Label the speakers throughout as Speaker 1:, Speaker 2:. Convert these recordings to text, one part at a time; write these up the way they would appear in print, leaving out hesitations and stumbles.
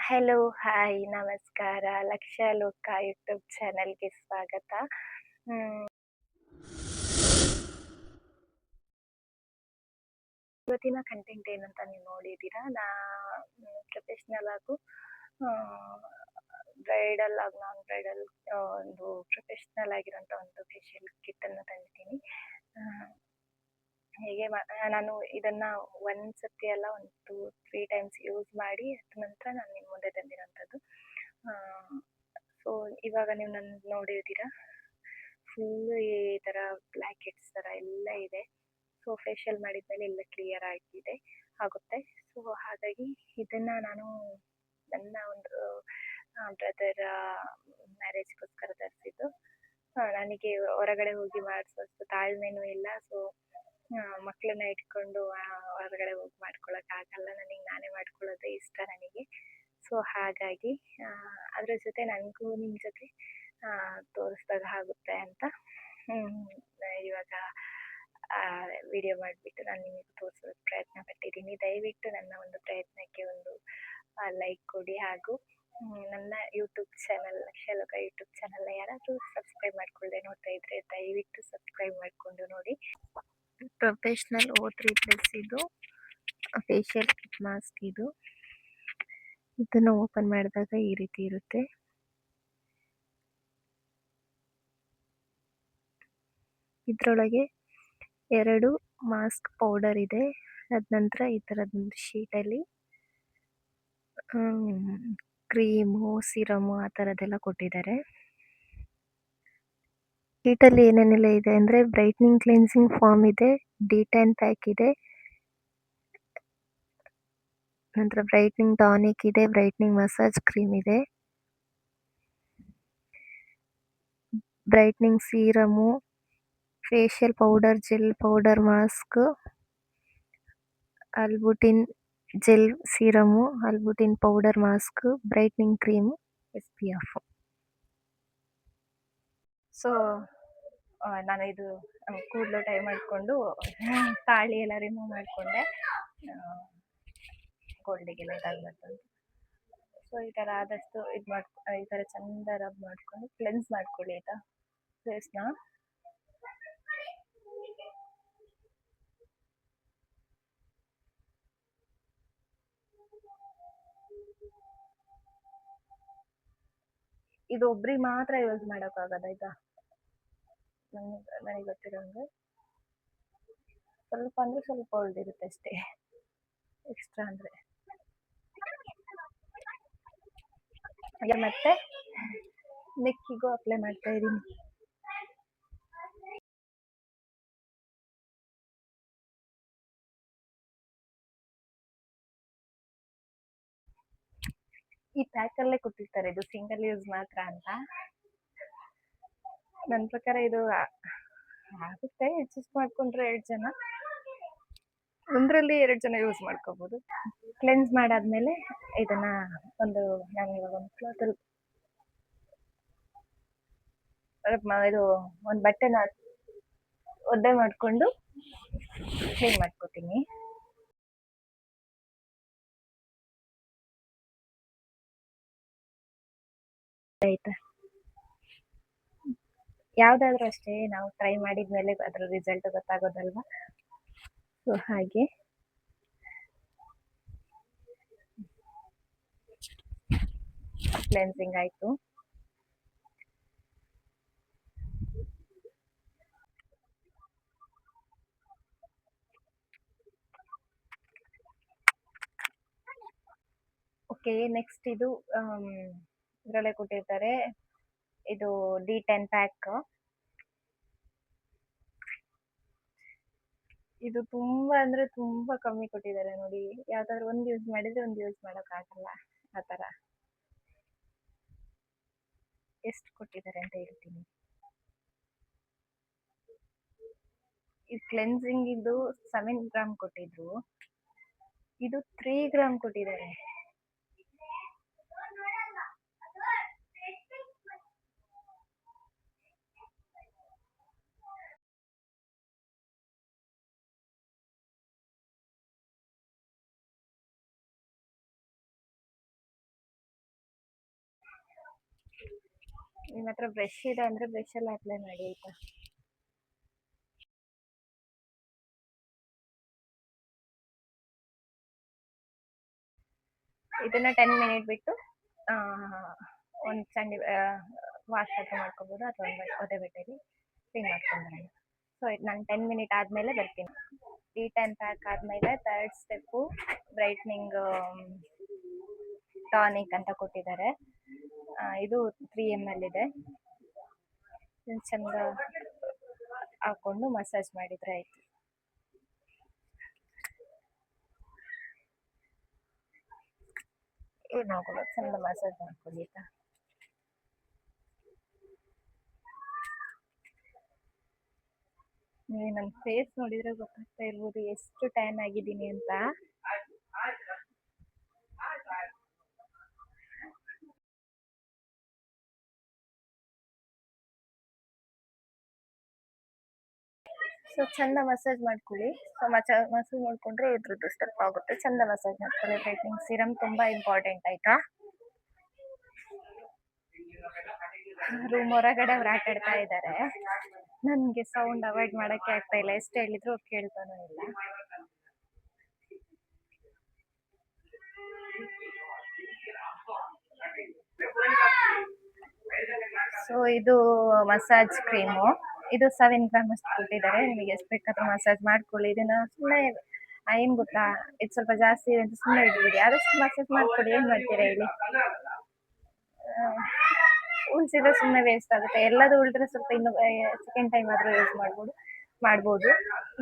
Speaker 1: Hello, hi, ನಮಸ್ಕಾರ. ಲಕ್ಷ್ಯ ಲೋಕ ಯೂಟ್ಯೂಬ್ ಚಾನಲ್‌ಗೆ ಸ್ವಾಗತ. ಹ್ಮ್, ಇವತ್ತಿನ ಕಂಟೆಂಟ್ ಏನಂತ ನೀವು ನೋಡಿದ್ದೀರಾ. ಪ್ರೊಫೆಷ್ನಲ್ ಹಾಗೂ ಬ್ರೈಡಲ್ ಹಾಗೂ ನಾನ್ ಬ್ರೈಡಲ್ ಒಂದು ಪ್ರೊಫೆಷ್ನಲ್ ಆಗಿರೋಂಥ ಒಂದು ಫೇಶಿಯಲ್ ಕಿಟ್ಟನ್ನು ತಂದಿದ್ದೀನಿ. ಹೇಗೆ ನಾನು ಇದನ್ನ ಒಂದ್ಸತಿ ಅಲ್ಲ, ಒಂದು 2-3 ಟೈಮ್ಸ್ ಯೂಸ್ ಮಾಡಿ ಅದ ನಂತರ ನಾನು ನಿಮ್ಮ ಮುಂದೆ ತಂದಿರೋಂಥದ್ದು. ಸೊ ಇವಾಗ ನೀವು ನನ್ನ ನೋಡಿದ್ದೀರಾ, ಫುಲ್ ಈ ಥರ ಬ್ಲ್ಯಾಕ್ ಹೆಡ್ಸ್ ಥರ ಎಲ್ಲ ಇದೆ. ಸೊ ಫೇಶಿಯಲ್ ಮಾಡಿದ್ಮೇಲೆ ಎಲ್ಲ ಕ್ಲಿಯರ್ ಆಗುತ್ತೆ. ಸೊ ಹಾಗಾಗಿ ಇದನ್ನ ನಾನು ನನ್ನ ಒಂದು ಬ್ರದರ್ ಮ್ಯಾರೇಜ್ಗೋಸ್ಕರ ತರಿಸಿದ್ದು. ನನಗೆ ಹೊರಗಡೆ ಹೋಗಿ ಮಾಡಿಸೋಷ್ಟು ತಾಳ್ಮೆನೂ ಇಲ್ಲ. ಸೊ ಮಕ್ಕಳನ್ನ ಇಟ್ಕೊಂಡು ಹೊರಗಡೆ ಹೋಗಿ ಮಾಡ್ಕೊಳಕ್ಕಾಗಲ್ಲ. ನನಗೆ ನಾನೇ ಮಾಡ್ಕೊಳ್ಳೋದೇ ಇಷ್ಟ ನನಗೆ. ಸೊ ಹಾಗಾಗಿ ಅದ್ರ ಜೊತೆ ನನಗೂ ನಿಮ್ಮ ಜೊತೆ ತೋರಿಸ್ದಾಗ ಆಗುತ್ತೆ ಅಂತ ಇವಾಗ ವಿಡಿಯೋ ಮಾಡಿಬಿಟ್ಟು ನಾನು ನಿಮಗೆ ತೋರಿಸೋದಕ್ಕೆ ಪ್ರಯತ್ನ ಪಟ್ಟಿದ್ದೀನಿ. ದಯವಿಟ್ಟು ನನ್ನ ಒಂದು ಪ್ರಯತ್ನಕ್ಕೆ ಒಂದು ಲೈಕ್ ಕೊಡಿ. ಹಾಗೂ ನನ್ನ ಯೂಟ್ಯೂಬ್ ಚಾನಲ್ ಲಕ್ಷ್ಯಲೋಕ ಯೂಟ್ಯೂಬ್ ಚಾನಲ್ನ ಯಾರಾದರೂ ಸಬ್ಸ್ಕ್ರೈಬ್ ಮಾಡ್ಕೊಳ್ಳದೆ ನೋಡ್ತಾ ಇದ್ರೆ ದಯವಿಟ್ಟು ಸಬ್ಸ್ಕ್ರೈಬ್ ಮಾಡಿಕೊಂಡು ನೋಡಿ. ಪ್ರೊಫೆಷ್ನಲ್ O3+ ಇದು ಫೇಶಿಯಲ್ ಕಿಟ್ ಮಾಸ್ಕ್. ಇದನ್ನು ಓಪನ್ ಮಾಡಿದಾಗ ಈ ರೀತಿ ಇರುತ್ತೆ. ಇದರೊಳಗೆ 2 ಮಾಸ್ಕ್ ಪೌಡರ್ ಇದೆ. ಅದ ನಂತರ ಈ ಥರದೊಂದು ಶೀಟಲ್ಲಿ ಕ್ರೀಮು, ಸಿರಮು ಆ ಥರದ್ದೆಲ್ಲ ಕೊಟ್ಟಿದ್ದಾರೆ. ಶೀಟಲ್ಲಿ ಏನೇನೆಲ್ಲ ಇದೆ ಅಂದರೆ ಬ್ರೈಟ್ನಿಂಗ್ ಕ್ಲೆನ್ಸಿಂಗ್ ಫಾರ್ಮ್ ಇದೆ, ಡಿ10 ಪ್ಯಾಕ್ ಇದೆ, ನಂತರ ಬ್ರೈಟ್ನಿಂಗ್ ಟಾನಿಕ್ ಇದೆ, ಬ್ರೈಟ್ನಿಂಗ್ ಮಸಾಜ್ ಕ್ರೀಮ್ ಇದೆ, brightening serum, facial powder, gel powder mask, arbutin gel serum, arbutin powder mask, brightening cream, SPF. So ನಾನು ಇದು ಕೂದಲು ಟೈ ಮಾಡಿಕೊಂಡು ತಾಳಿ ಎಲ್ಲ ರಿಮೂವ್ ಮಾಡಿಕೊಂಡೆ, ಗೋಲ್ಡಿಗೆಲ್ಲ ಇದಾಗಬಾರ್ದು ಅಂತ. ಸೊ ಈ ಥರ ಆದಷ್ಟು ಈ ಥರ ಚಂದ ರಬ್ ಮಾಡಿಕೊಂಡು ಕ್ಲೆನ್ಸ್ ಮಾಡ್ಕೊಳ್ಳಿ ಆಯಿತಾ ಫೇಸ್ನ. ಇದು ಒಬ್ರಿಗೆ ಮಾತ್ರ ಯೂಸ್ ಮಾಡೋಕ್ಕಾಗದ ಆಯಿತಾ. ನನಗೆ ಗೊತ್ತಿರೋಂಗೆ ಸ್ವಲ್ಪ ಅಂದರೆ ಸ್ವಲ್ಪ ಒಳ್ದಿರುತ್ತೆ ಅಷ್ಟೇ, ಎಕ್ಸ್ಟ್ರಾ ಅಂದರೆ. ಮತ್ತೆ ನೆಕ್ಕಿಗೂ ಅಪ್ಲೈ ಮಾಡ್ತಾ ಇದ್ದೀನಿ. ಈ ಪ್ಯಾಕಲ್ಲೇ ಕೊಟ್ಟಿರ್ತಾರೆ, ಇದು ಸಿಂಗಲ್ ಯೂಸ್ ಮಾತ್ರ ಅಂತ. ನನ್ನ ಪ್ರಕಾರ ಇದು ಆಗುತ್ತೆ, ಅಡ್ಜಸ್ಟ್ ಮಾಡ್ಕೊಂಡ್ರೆ 2 ಜನ, ಒಂದರಲ್ಲಿ 2 ಜನ ಯೂಸ್ ಮಾಡ್ಕೋಬೋದು. ಕ್ಲೆನ್ಸ್ ಮಾಡಾದ್ಮೇಲೆ ಇದನ್ನ ನಾನು ಇವಾಗ ಒಂದು ಕ್ಲಾತಲ್ಲಿ ಇದು ಒಂದು ಬಟ್ಟೆನ ಒದ್ದೆ ಮಾಡಿಕೊಂಡು ಕ್ಲೀನ್ ಮಾಡ್ಕೋತೀನಿ. ಆಯ್ತಾ, ಯಾವುದಾದ್ರೂ ಅಷ್ಟೇ ನಾವು ಟ್ರೈ ಮಾಡಿದ್ಮೇಲೆ ಅದರ ರಿಸಲ್ಟ್ ಗೊತ್ತಾಗೋದಲ್ವಾ. ಸೊ ಹಾಗೆ ಕ್ಲೆನ್ಸಿಂಗ್ ಆಯಿತು. ಓಕೆ, ನೆಕ್ಸ್ಟ್ ಇದು ಇದರಲ್ಲೇ ಕೊಟ್ಟಿರ್ತಾರೆ, ಇದು D10 ಪ್ಯಾಕ್. ಇದು ತುಂಬಾ ಅಂದರೆ ತುಂಬಾ ಕಮ್ಮಿ ಕೊಟ್ಟಿದ್ದಾರೆ ನೋಡಿ. ಯಾವ್ದಾದ್ರು ಒಂದು ಯೂಸ್ ಮಾಡಿದ್ರೆ ಒಂದು ಯೂಸ್ ಮಾಡೋಕ್ಕಾಗಲ್ಲ ಆ ಥರ. ಎಷ್ಟು ಕೊಟ್ಟಿದ್ದಾರೆ ಅಂತ ಹೇಳ್ತೀನಿ. ಈ ಕ್ಲೆನ್ಸಿಂಗ್ ಇದು 7 ಗ್ರಾಮ್ ಕೊಟ್ಟಿದ್ರು, ಇದು 3 ಗ್ರಾಮ್ ಕೊಟ್ಟಿದ್ದಾರೆ. ನಿಮ್ಮ ಹತ್ರ ಬ್ರಷ್ ಇದೆ ಅಂದರೆ ಬ್ರಷಲ್ಲಿ ಅಪ್ಲೈ ಮಾಡಿ ಆಯಿತಾ. ಇದನ್ನು 10 ಮಿನಿಟ್ ಬಿಟ್ಟು ಒಂದು ಚಂಡಿ ವಾಶ್ ಆದರೂ ಮಾಡ್ಕೋಬೋದು ಅಥವಾ ಒಂದು ಒದೆ ಬಟ್ಟೆಯಲ್ಲಿ ಕ್ಲೀನ್ ಮಾಡ್ಕೊಂಡ್ಬರೋಣ. ಸೊ ನಾನು 10 ಮಿನಿಟ್ ಆದಮೇಲೆ ಬರ್ತೀನಿ. D10 ಪ್ಯಾಕ್ ಆದಮೇಲೆ ಥರ್ಡ್ ಸ್ಟೆಪ್ಪು ಬ್ರೈಟ್ನಿಂಗ್ ಟಾನಿಕ್ ಅಂತ ಕೊಟ್ಟಿದ್ದಾರೆ. ಇದು 3 ml ಇದೆ. ಚಂದ ಹಾಕ್ಕೊಂಡು ಮಸಾಜ್ ಮಾಡಿದರೆ ಆಯಿತು. ಏನಾಗಲ್ಲ, ಚಂದ ಮಸಾಜ್ ಮಾಡ್ಕೊಳ್ಳಿ ಆಯಿತಾ. ನೀವು ನನ್ನ ಫೇಸ್ ನೋಡಿದರೆ ಗೊತ್ತಾಗ್ತಾ ಇರ್ಬೋದು ಎಷ್ಟು ಟ್ಯಾನ್ ಆಗಿದ್ದೀನಿ ಅಂತ. ಸೊ ಚಂದ ಮಸಾಜ್ ಮಾಡ್ಕೊಳ್ಳಿ. ಸೊ ಮಸಾಜ್ ಮಾಡ್ಕೊಂಡ್ರೆ ಇದ್ರದ್ದು ಸ್ಟೆಪ್ ಆಗುತ್ತೆ. ಚಂದ ಮಸಾಜ್ ಮಾಡ್ಕೊಳ್ಳಿ. ಬ್ರೈಟ್ನಿಂಗ್ ಸೀರಮ್ ತುಂಬ ಇಂಪಾರ್ಟೆಂಟ್ ಆಯಿತಾ. ರೂಮ್ ಹೊರಗಡೆ ಅವ್ರು ಆಟ ಆಡ್ತಾ ಇದ್ದಾರೆ. ನನಗೆ ಸೌಂಡ್ ಅವಾಯ್ಡ್ ಮಾಡೋಕ್ಕೆ ಆಗ್ತಾ ಇಲ್ಲ. ಎಷ್ಟು ಹೇಳಿದ್ರು ಕೇಳ್ತಾನೂ ಇಲ್ಲ. ಸೊ ಇದು ಮಸಾಜ್ ಕ್ರೀಮು. ಇದು 7 ಗ್ರಾಮ್ ಅಷ್ಟು ಕೊಟ್ಟಿದ್ದಾರೆ. ನಿಮಗೆ ಎಷ್ಟು ಬೇಕಾದ್ರೂ ಮಸಾಜ್ ಮಾಡ್ಕೊಳ್ಳಿ. ಇದನ್ನ ಸುಮ್ಮನೆ ಏನು ಗೊತ್ತಾ, ಇದು ಸ್ವಲ್ಪ ಜಾಸ್ತಿ ಇದೆ ಅಂತ ಸುಮ್ಮನೆ ಇಟ್ಬಿಡಿ. ಆದಷ್ಟು ಮಸಾಜ್ ಮಾಡ್ಕೊಳ್ಳಿ. ಏನು ಮಾಡ್ತೀರಾ ಇಲ್ಲಿ, ಉಳಿಸಿದ್ರೆ ಸುಮ್ಮನೆ ವೇಸ್ಟ್ ಆಗುತ್ತೆ. ಎಲ್ಲದು ಉಳಿದ್ರೆ ಸ್ವಲ್ಪ ಇನ್ನು ಸೆಕೆಂಡ್ ಟೈಮ್ ಆದರೂ ಯೂಸ್ ಮಾಡ್ಬೋದು.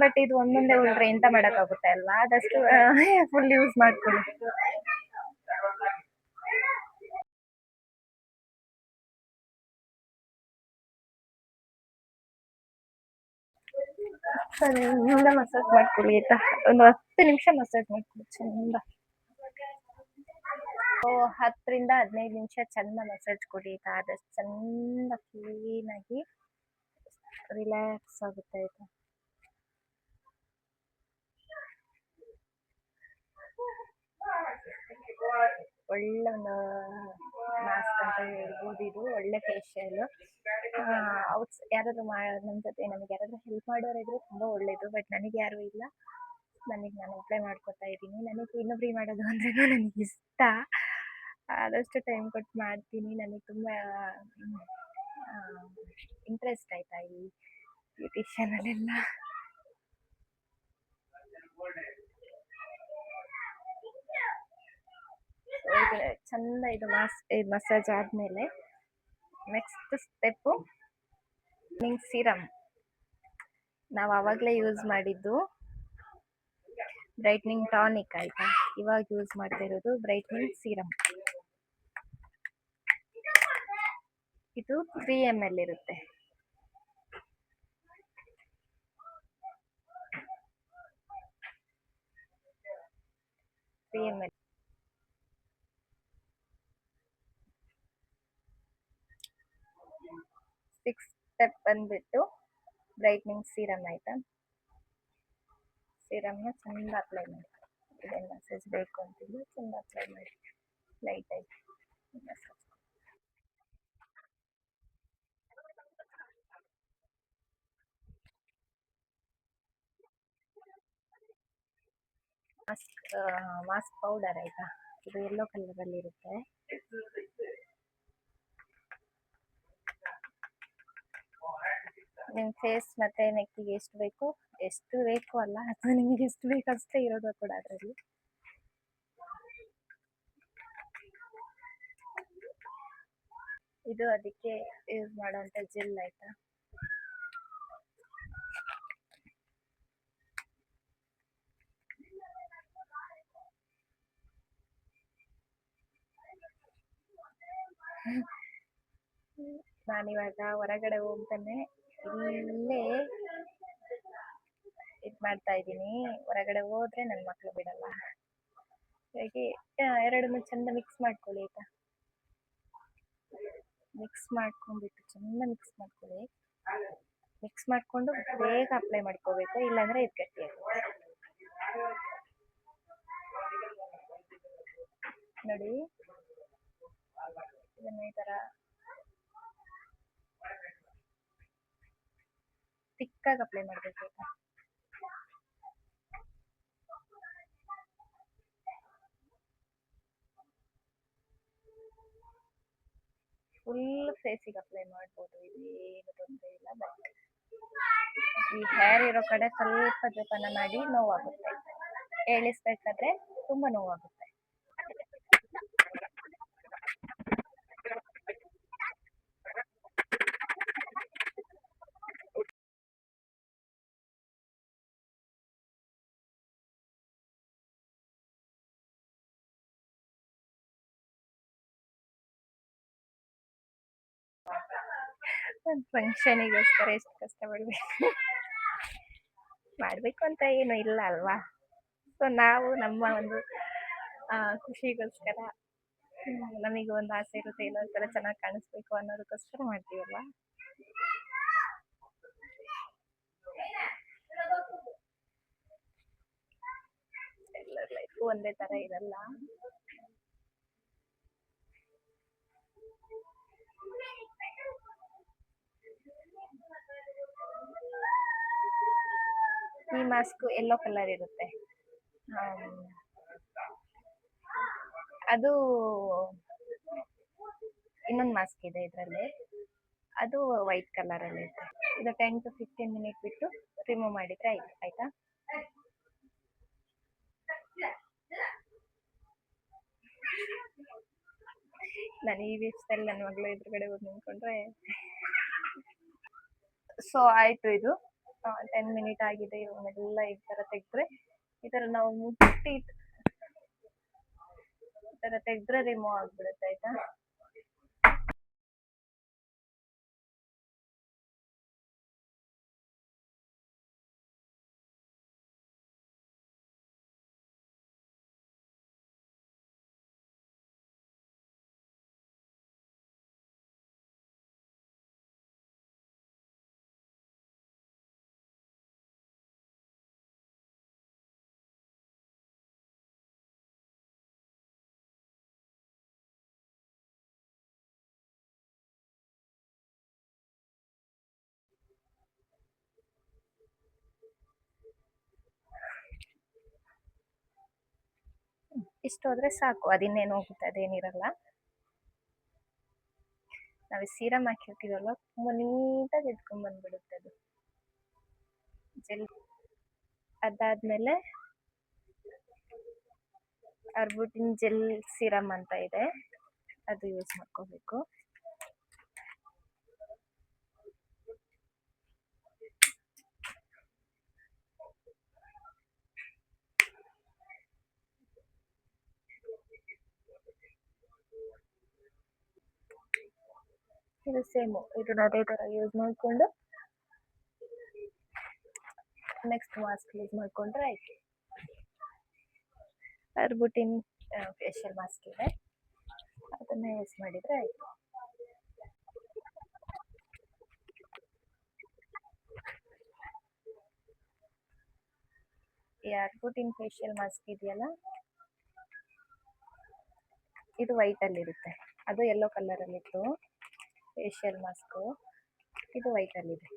Speaker 1: ಬಟ್ ಇದು ಒಂದೊಂದೇ ಉಳಿದ್ರೆ ಎಂತ ಮಾಡೋಕ್ಕಾಗುತ್ತೆ ಅಲ್ವಾ. ಆದಷ್ಟು ಫುಲ್ ಯೂಸ್ ಮಾಡ್ಕೊಳ್ಳಿ. ಚಂದ ಮಸಾಜ್ ಮಾಡ್ಕೊಳ್ಳಿ ಆಯ್ತಾ. ಒಂದು 10 ನಿಮಿಷ ಮಸಾಜ್ ಮಾಡ್ಕೊಳ್ಳಿ ಚಂದ. 10 ರಿಂದ 15 ನಿಮಿಷ ಚಂದ ಮಸಾಜ್ ಕೊಡಿ ಆಯ್ತಾ. ಆದಷ್ಟು ಚಂದ ಕ್ಲೀನಾಗಿ ರಿಲ್ಯಾಕ್ಸ್ ಆಗುತ್ತೆ ಆಯ್ತಾ. ಒಳ್ಳೆ ಒಂದು ಮಾಸ್ಕ್ ಅಂತ ಹೇಳ್ಬೋದು. ಇದು ಒಳ್ಳೆ ಫೇಶಿಯಲ್. ಯಾರಾದರೂ ನನ್ನ ಜೊತೆ ನನಗೆ ಯಾರಾದರೂ ಹೆಲ್ಪ್ ಮಾಡೋರಿದ್ರೆ ತುಂಬ ಒಳ್ಳೆಯದು. ಬಟ್ ನನಗೆ ಯಾರೂ ಇಲ್ಲ. ನಾನು ಅಪ್ಲೈ ಮಾಡ್ಕೊತಾ ಇದ್ದೀನಿ. ನನಗೆ ಇನ್ನೊಬ್ರಿಗೆ ಮಾಡೋದು ಅಂದ್ರೂ ನನಗೆ ಇಷ್ಟ. ಆದಷ್ಟು ಟೈಮ್ ಕೊಟ್ಟು ಮಾಡ್ತೀನಿ. ನನಗೆ ತುಂಬ ಇಂಟ್ರೆಸ್ಟ್ ಆಯಿತಾ ಈ ಬ್ಯೂಟಿಷಿಯನಲ್ಲೆಲ್ಲ. ಚಂದ ಇದು ಮಸಾಜ್ ಆದಮೇಲೆ ನೆಕ್ಸ್ಟ್ ಸ್ಟೆಪ್ಪು ಸೀರಮ್. ನಾವು ಆವಾಗಲೇ ಯೂಸ್ ಮಾಡಿದ್ದು ಬ್ರೈಟ್ನಿಂಗ್ ಟಾನಿಕ್ ಆಯಿತಾ. ಇವಾಗ ಯೂಸ್ ಮಾಡ್ತಾ ಇರೋದು ಬ್ರೈಟ್ನಿಂಗ್ ಸೀರಮ್. ಇದು 3 ml ಇರುತ್ತೆ. ಸಿಕ್ಸ್ ಸ್ಟೆಪ್ ಬಂದ್ಬಿಟ್ಟು ಬ್ರೈಟ್ನಿಂಗ್ ಸೀರಮ್ ಆಯಿತಾ. ಸೀರಮ್ನ ಚಂದ ಅಪ್ಲೈ ಮಾಡಿ. ಇದೇನು ಮಸಾಜ್ ಬೇಕು ಅಂತಿಲ್ಲ, ಚಂದ ಅಪ್ಲೈ ಮಾಡಿ ಲೈಟಾಗಿ ಮಸಾಜ್. ಮಾಸ್ಕ್ ಪೌಡರ್ ಆಯಿತಾ. ಇದು ಯೆಲ್ಲೋ ಕಲರಲ್ಲಿ ಇರುತ್ತೆ. ನಿಮ್ಮ ಫೇಸ್ ಮತ್ತು ನೆಕ್ಕಿಗೆ ಎಷ್ಟು ಬೇಕು ಅಲ್ಲ, ಅಥವಾ ನಿಮಗೆ ಎಷ್ಟು ಬೇಕು ಅಷ್ಟೇ ಇರೋದು ಕೂಡ ಅದರಲ್ಲಿ. ಇದು ಅದಕ್ಕೆ ಯೂಸ್ ಮಾಡೋಂಥ ಜೆಲ್ ಆಯಿತಾ. ನಾನಿವಾಗ ಹೊರಗಡೆ ಹೋಗ್ತಾನೆ ಇಲ್ಲೇ ಇದು ಮಾಡ್ತಾ ಇದ್ದೀನಿ. ಹೊರಗಡೆ ಹೋದ್ರೆ ನನ್ನ ಮಕ್ಕಳು ಬಿಡಲ್ಲ. ಹಾಗೆ ಎರಡನ್ನೂ ಚಂದ ಮಿಕ್ಸ್ ಮಾಡ್ಕೊಳ್ಳಿ ಆಯಿತಾ. ಮಿಕ್ಸ್ ಮಾಡ್ಕೊಂಡ್ಬಿಟ್ಟು ಚಂದ ಮಿಕ್ಸ್ ಮಾಡ್ಕೊಳ್ಳಿ. ಮಿಕ್ಸ್ ಮಾಡಿಕೊಂಡು ಬೇಗ ಅಪ್ಲೈ ಮಾಡ್ಕೋಬೇಕು, ಇಲ್ಲಾಂದರೆ ಇದು ಗಟ್ಟಿ ಆಗುತ್ತೆ ನೋಡಿ. ಇದನ್ನು ಈ ಥರ ತಿಕ್ಕಾಗಿ ಅಪ್ಲೈ ಮಾಡಬೇಕು. ಫುಲ್ ಫೇಸಿಗೆ ಅಪ್ಲೈ ಮಾಡ್ಬೋದು, ಏನು ತೊಂದರೆ ಇಲ್ಲ. ಬಟ್ ಈ ಹೇರ್ ಇರೋ ಕಡೆ ಸ್ವಲ್ಪ ಜೋಪಾನ ಮಾಡಿ, ನೋವಾಗುತ್ತೆ. ಏಳಿಸ್ಬೇಕಾದ್ರೆ ತುಂಬ ನೋವಾಗುತ್ತೆ. ಒಂದು ಫಂಕ್ಷನಿಗೋಸ್ಕರ ಎಷ್ಟು ಕಷ್ಟಪಡ್ಬೇಕು. ಮಾಡಬೇಕು ಅಂತ ಏನು ಇಲ್ಲ ಅಲ್ವಾ. ಸೊ ನಾವು ನಮ್ಮ ಒಂದು ಖುಷಿಗೋಸ್ಕರ, ನಮಗೆ ಒಂದು ಆಸೆ ಇರುತ್ತೆ, ಇನ್ನೊಂದ್ಸಲ ಚೆನ್ನಾಗಿ ಕಾಣಿಸ್ಬೇಕು ಅನ್ನೋದಕ್ಕೋಸ್ಕರ ಮಾಡ್ತೀವಲ್ವ. ಎಲ್ಲರ ಲೈಫು ಒಂದೇ ಥರ ಇರಲ್ಲ. ಈ ಮಾಸ್ಕ್ ಯೆಲ್ಲೋ ಕಲರ್ ಇರುತ್ತೆ. ಅದು ಇನ್ನೊಂದು ಮಾಸ್ಕ್ ಇದೆ ಇದರಲ್ಲಿ, ಅದು ವೈಟ್ ಕಲರಲ್ಲಿ ಇದೆ. ಇದು 10 to 15 ಮಿನಿಟ್ ಬಿಟ್ಟು ರಿಮೂವ್ ಮಾಡಿದರೆ ಆಯ್ತು. ಆಯ್ತಾ? ನಾನು ಈ ವಿಷಯದಲ್ಲಿ ನನ್ನ ಮಗಳು ಎದುರುಗಡೆ ಹೋಗಿ ನಿಂತ್ಕೊಂಡ್ರೆ. ಸೊ ಆಯಿತು, ಇದು 10 ಮಿನಿಟ್ ಆಗಿದೆ. ಇವನ್ನೆಲ್ಲ ಈ ಥರ ತೆಗೆದ್ರೆ, ಈ ಥರ ನಾವು ಮುಟ್ಟಿ ಈ ಥರ ತೆಗೆದ್ರೆ ರಿಮೂವ್ ಆಗಿಬಿಡುತ್ತೆ. ಆಯಿತಾ? ಇಷ್ಟು ಹೋದ್ರೆ ಸಾಕು, ಅದಿನ್ನೇನು ಹೋಗುತ್ತೆ, ಅದೇನಿರಲ್ಲ. ನಾವು ಸೀರಮ್ ಹಾಕಿರ್ತೀವಲ್ವ, ತುಂಬ ನೀಟಾಗಿ ಎತ್ಕೊಂಡ್ ಬಂದ್ಬಿಡುತ್ತೆ ಅದು ಜೆಲ್. ಅದಾದ್ಮೇಲೆ ಅರ್ಬುಟಿನ್ ಜೆಲ್ ಸೀರಮ್ ಅಂತ ಇದೆ, ಅದು ಯೂಸ್ ಮಾಡ್ಕೋಬೇಕು. ಇದು ಸೇಮು, ಇದನ್ನ ಅದೇ ಥರ ಯೂಸ್ ಮಾಡಿಕೊಂಡು ನೆಕ್ಸ್ಟ್ ಮಾಸ್ಕ್ ಯೂಸ್ ಮಾಡಿಕೊಂಡ್ರೆ ಆಯ್ತು. ಅರ್ಬುಟಿನ್ ಫೇಶಿಯಲ್ ಮಾಸ್ಕ್ ಇದೆ, ಅದನ್ನ ಯೂಸ್ ಮಾಡಿದರೆ ಆಯಿತು. ಈ ಅರ್ಬುಟಿನ್ ಫೇಶಿಯಲ್ ಮಾಸ್ಕ್ ಇದೆಯಲ್ಲ, ಇದು ವೈಟಲ್ಲಿರುತ್ತೆ. ಅದು ಯೆಲ್ಲೋ ಕಲರಲ್ಲಿತ್ತು ಫೇಶಿಯಲ್ ಮಾಸ್ಕು, ಇದು ವೈಟಲ್ಲಿದೆ.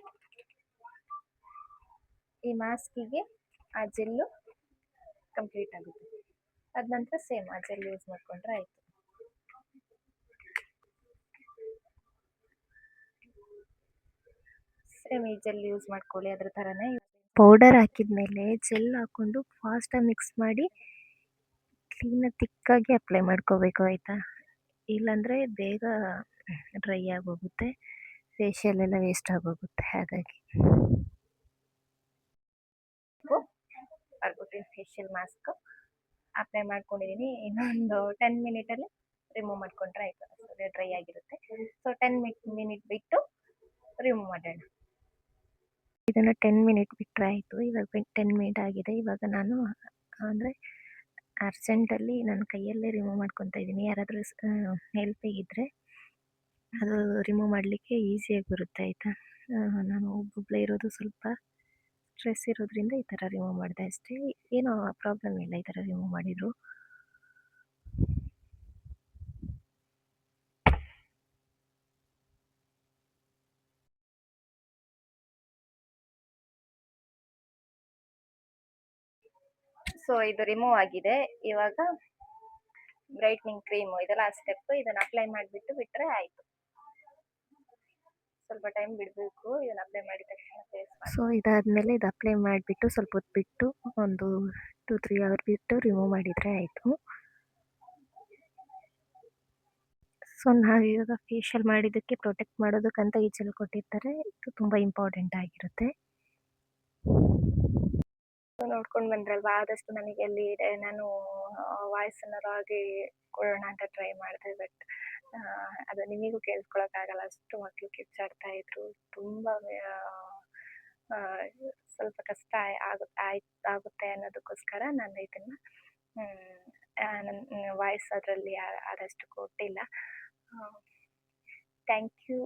Speaker 1: ಈ ಮಾಸ್ಕಿಗೆ ಆ ಜೆಲ್ಲು ಕಂಪ್ಲೀಟ್ ಆಗುತ್ತೆ. ಅದ ನಂತರ ಸೇಮ್ ಆ ಜೆಲ್ ಯೂಸ್ ಮಾಡಿಕೊಂಡ್ರೆ ಆಯಿತು. ಸೇಮ್ ಈ ಜೆಲ್ ಯೂಸ್ ಮಾಡ್ಕೊಳ್ಳಿ, ಅದ್ರ ಥರನೇ. ಪೌಡರ್ ಹಾಕಿದ್ಮೇಲೆ ಜೆಲ್ ಹಾಕ್ಕೊಂಡು ಫಾಸ್ಟಾಗಿ ಮಿಕ್ಸ್ ಮಾಡಿ ಕ್ಲೀನಾಗಿ ತಿಕ್ಕಾಗಿ ಅಪ್ಲೈ ಮಾಡ್ಕೋಬೇಕು. ಆಯಿತಾ? ಇಲ್ಲಾಂದರೆ ಬೇಗ ಡ್ರೈ ಆಗೋಗುತ್ತೆ, ಫೇಶಿಯಲ್ ಎಲ್ಲ ವೇಸ್ಟ್ ಆಗೋಗುತ್ತೆ. ಹಾಗಾಗಿ ಅರ್ಬುಟಿನ್ ಫೇಶಿಯಲ್ ಮಾಸ್ಕ್ ಅಪ್ಲೈ ಮಾಡ್ಕೊಂಡಿದ್ದೀನಿ. ಇನ್ನೊಂದು 10 ಮಿನಿಟಲ್ಲಿ ರಿಮೂವ್ ಮಾಡ್ಕೊಂಡ್ರೆ ಆಯಿತು. ಅಷ್ಟೇ ಡ್ರೈ ಆಗಿರುತ್ತೆ. ಸೊ 10 ಮಿನಿಟ್ ಬಿಟ್ಟು ರಿಮೂವ್ ಮಾಡೋಣ. ಇದನ್ನು 10 ಮಿನಿಟ್ ಬಿಟ್ಟರೆ ಆಯಿತು. ಇವಾಗ 10 ಮಿನಿಟ್ ಆಗಿದೆ. ಇವಾಗ ನಾನು ಅಂದರೆ ಅರ್ಜೆಂಟಲ್ಲಿ ನನ್ನ ಕೈಯಲ್ಲೇ ರಿಮೂವ್ ಮಾಡ್ಕೊತಾ ಇದ್ದೀನಿ. ಯಾರಾದರೂ ಹೆಲ್ಪಿಗಿದ್ದರೆ ಅದು ರಿಮೂವ್ ಮಾಡಲಿಕ್ಕೆ ಈಸಿಯಾಗಿ ಬರುತ್ತೆ. ಆಯಿತಾ? ನಾನು ಒಬ್ಬೊಬ್ಬಳೇ ಇರೋದು, ಸ್ವಲ್ಪ ಸ್ಟ್ರೆಸ್ ಇರೋದ್ರಿಂದ ಈ ಥರ ರಿಮೂವ್ ಮಾಡಿದೆ ಅಷ್ಟೇ. ಏನೋ ಪ್ರಾಬ್ಲಮ್ ಇಲ್ಲ ಈ ಥರ ರಿಮೂವ್ ಮಾಡಿದ್ರು. ಸೊ ಇದು ರಿಮೂವ್ ಆಗಿದೆ. ಇವಾಗ ಬ್ರೈಟ್ನಿಂಗ್ ಕ್ರೀಮು ಇದೆಲ್ಲ ಸ್ಟೆಪ್, ಇದನ್ನ ಅಪ್ಲೈ ಮಾಡಿಬಿಟ್ಟು ಬಿಟ್ಟರೆ ಆಯಿತು. ಸ್ವಲ್ಪ ಟೈಮ್ ಬಿಡಬೇಕು, ಇದನ್ನ ಅಪ್ಲೈ ಮಾಡಿದ ತಕ್ಷಣ ಫೇಸ್ ಮಾಡಿ. ಸೊ ಇದಾದಮೇಲೆ ಇದು ಅಪ್ಲೈ ಮಾಡಿಬಿಟ್ಟು ಸ್ವಲ್ಪ ಹೊತ್ತು ಬಿಟ್ಟು ಒಂದು 2-3 ಅವರ್ ಬಿಟ್ಟು ರಿಮೂವ್ ಮಾಡಿದರೆ ಆಯಿತು. ಸೊ ನಾವಿವಾಗ ಫೇಶಿಯಲ್ ಮಾಡಿದ್ದಕ್ಕೆ ಪ್ರೊಟೆಕ್ಟ್ ಮಾಡೋದಕ್ಕಂತ ಈ ಜೆಲ್ ಕೊಟ್ಟಿರ್ತಾರೆ. ಇದು ತುಂಬ ಇಂಪಾರ್ಟೆಂಟ್ ಆಗಿರುತ್ತೆ. ನೋಡ್ಕೊಂಡು ಬಂದ್ರಲ್ವಾ, ಆದಷ್ಟು ನನಗೆ ಎಲ್ಲಿ ಇದೆ ನಾನು ವಾಯ್ಸನ್ನು ರಾಗಿ ಕೊಡೋಣ ಅಂತ ಟ್ರೈ ಮಾಡಿದೆ. ಬಟ್ ಅದು ನಿಮಗೂ ಕೇಳಿಸ್ಕೊಳಕ್ಕಾಗಲ್ಲ, ಅಷ್ಟು ಮಕ್ಕಳು ಕಿರ್ಚಾಡ್ತಾ ಇದ್ರು. ತುಂಬ ಸ್ವಲ್ಪ ಕಷ್ಟ ಆಗುತ್ತೆ ಅನ್ನೋದಕ್ಕೋಸ್ಕರ ನಾನು ಇದನ್ನ ನನ್ನ ವಾಯ್ಸ್ ಅದರಲ್ಲಿ ಆದಷ್ಟು ಕೊಟ್ಟಿಲ್ಲ. Thank you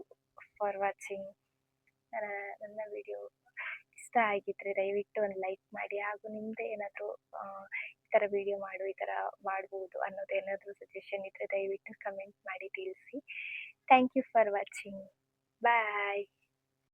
Speaker 1: for watching. ನನ್ನ ವಿಡಿಯೋ ಇಷ್ಟ ಆಗಿದ್ರೆ ದಯವಿಟ್ಟು ಒಂದು ಲೈಕ್ ಮಾಡಿ, ಹಾಗೂ ನಿಮ್ಮದೇ ಏನಾದರೂ ಈ ಥರ ವಿಡಿಯೋ ಮಾಡು, ಈ ಥರ ಮಾಡ್ಬೋದು ಅನ್ನೋದು ಏನಾದರೂ ಸಜೆಷನ್ ಇದ್ದರೆ ದಯವಿಟ್ಟು ಕಮೆಂಟ್ ಮಾಡಿ ತಿಳಿಸಿ. Thank you for watching. Bye.